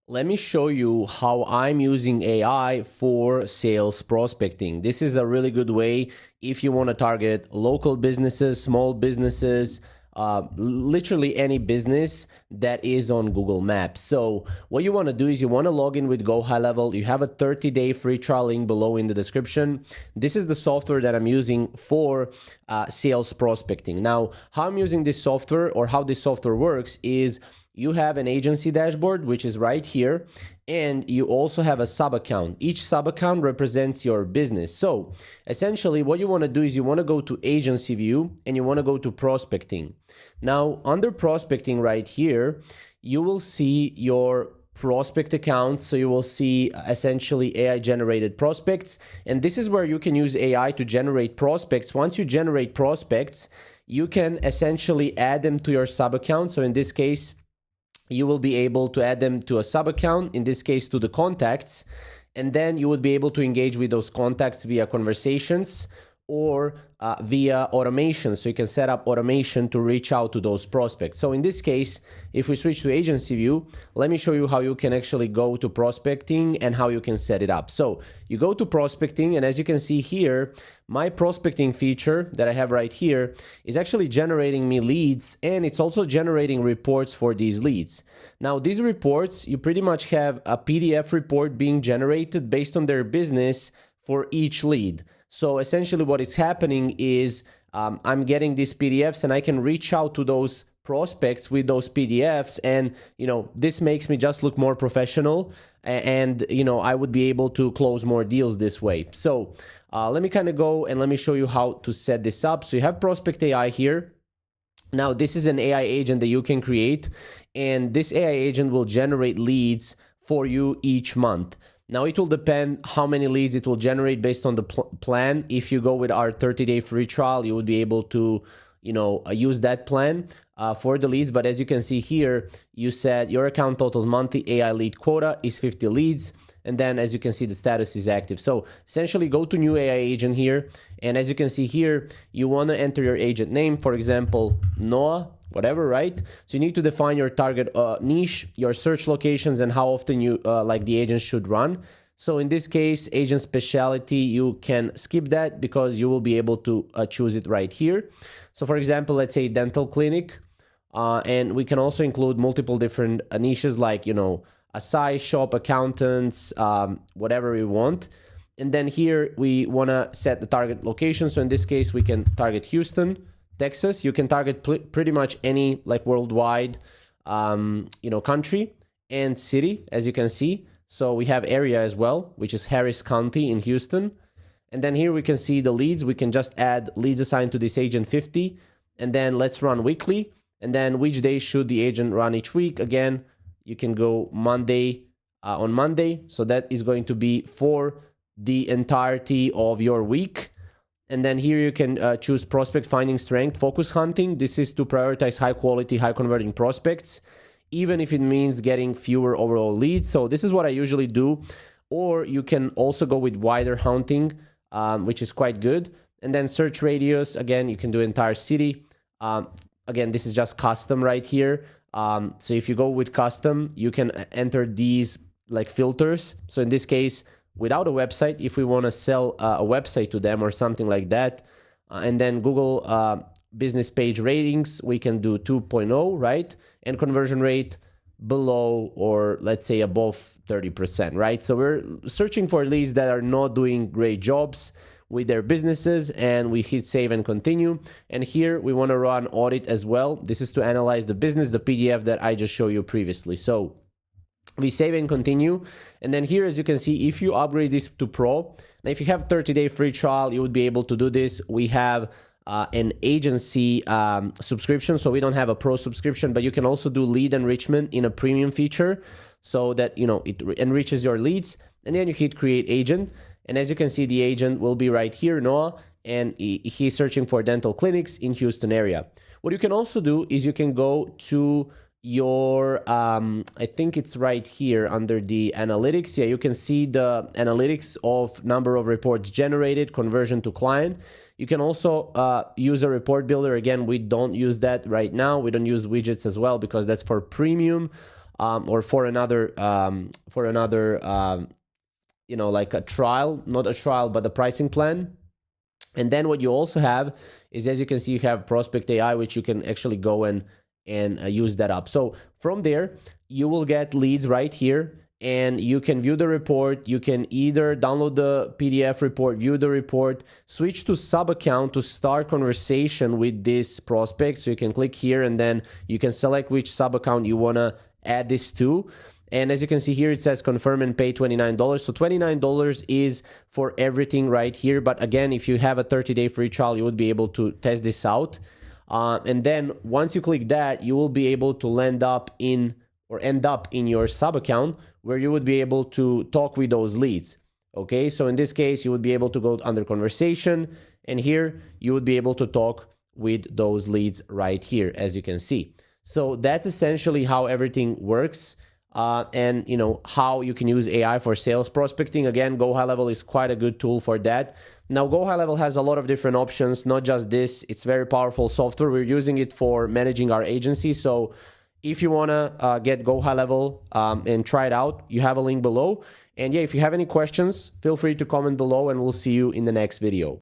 Let me show you how I'm using AI for sales prospecting. This is a really good way if you want to target local businesses, small businesses, literally any business that is on Google Maps. So what you want to do is you want to log in with GoHighLevel. You have a 30-day free trial link below in the description. This is the software that I'm using for sales prospecting. Now, how I'm using this software or how this software works is you have an agency dashboard, which is right here, and you also have a sub account. Each sub account represents your business. So essentially what you want to do is you want to go to agency view and you want to go to prospecting. Now under prospecting right here, you will see your prospect accounts. So you will see essentially AI generated prospects. And this is where you can use AI to generate prospects. Once you generate prospects, you can essentially add them to your sub account. So in this case, you will be able to add them to a sub account, in this case to the contacts, and then you would be able to engage with those contacts via conversations or via automation. So you can set up automation to reach out to those prospects. So in this case, if we switch to agency view, let me show you how you can actually go to prospecting and how you can set it up. So you go to prospecting, and as you can see here, my prospecting feature that I have right here is actually generating me leads, and it's also generating reports for these leads. Now, these reports, you pretty much have a PDF report being generated based on their business for each lead. So essentially what is happening is I'm getting these PDFs and I can reach out to those prospects with those PDFs, and this makes me just look more professional, and I would be able to close more deals this way. So let me kind of go and let me show you how to set this up. So you have Prospect AI here. Now this is an AI agent that you can create, and this AI agent will generate leads for you each month. Now it will depend how many leads it will generate based on the plan. If you go with our 30-day free trial, you would be able to use that plan for the leads. But as you can see here, you said your account total monthly AI lead quota is 50 leads. And then as you can see, the status is active. So essentially go to new AI agent here. And as you can see here, you want to enter your agent name, for example, Noah, whatever, right? So you need to define your target niche, your search locations, and how often you like the agent should run. So in this case, agent specialty, you can skip that because you will be able to choose it right here. So for example, let's say dental clinic, and we can also include multiple different niches like, a size shop, accountants, whatever we want. And then here we want to set the target location. So in this case, we can target Houston, Texas. You can target pretty much any worldwide, country and city, as you can see. So we have area as well, which is Harris County in Houston. And then here we can see the leads. We can just add leads assigned to this agent 50. And then let's run weekly. And then which day should the agent run each week? Again, you can go Monday on Monday. So that is going to be for the entirety of your week. And then here you can choose prospect finding strength, focus hunting. This is to prioritize high quality, high converting prospects, even if it means getting fewer overall leads. So this is what I usually do. Or you can also go with wider hunting, which is quite good. And then search radius, again, you can do entire city. Again, this is just custom right here. So if you go with custom, you can enter these filters. So in this case, without a website, if we want to sell a website to them or something like that, and then Google business page ratings, we can do 2.0, right? And conversion rate below or let's say above 30%, right? So we're searching for leads that are not doing great jobs with their businesses, and we hit save and continue. And here we want to run audit as well. This is to analyze the business, the PDF that I just showed you previously. So we save and continue. And then here, as you can see, if you upgrade this to Pro, now if you have 30-day free trial, you would be able to do this. We have an agency subscription, so we don't have a Pro subscription, but you can also do lead enrichment in a premium feature so that, it enriches your leads. And then you hit create agent. And as you can see, the agent will be right here, Noah, and he's searching for dental clinics in Houston area. What you can also do is you can go to your, I think it's right here under the analytics. Yeah, you can see the analytics of number of reports generated, conversion to client. You can also use a report builder. Again, we don't use that right now. We don't use widgets as well because that's for premium. or for another like a trial, not a trial, but a pricing plan. And then what you also have is, as you can see, you have Prospect AI, which you can actually go and use that up. So from there, you will get leads right here, and you can view the report. You can either download the PDF report, view the report, switch to sub account to start conversation with this prospect. So you can click here, and then you can select which sub account you want to add this to. And as you can see here, it says confirm and pay $29. So $29 is for everything right here. But again, if you have a 30-day free trial, you would be able to test this out. And then once you click that, you will be able to end up in your sub account, where you would be able to talk with those leads. Okay, so in this case, you would be able to go under conversation, and here you would be able to talk with those leads right here, as you can see. So that's essentially how everything works. And how you can use AI for sales prospecting. Again, GoHighLevel is quite a good tool for that. Now, GoHighLevel has a lot of different options, not just this. It's very powerful software. We're using it for managing our agency. So if you want to get GoHighLevel and try it out, you have a link below. And yeah, if you have any questions, feel free to comment below, and we'll see you in the next video.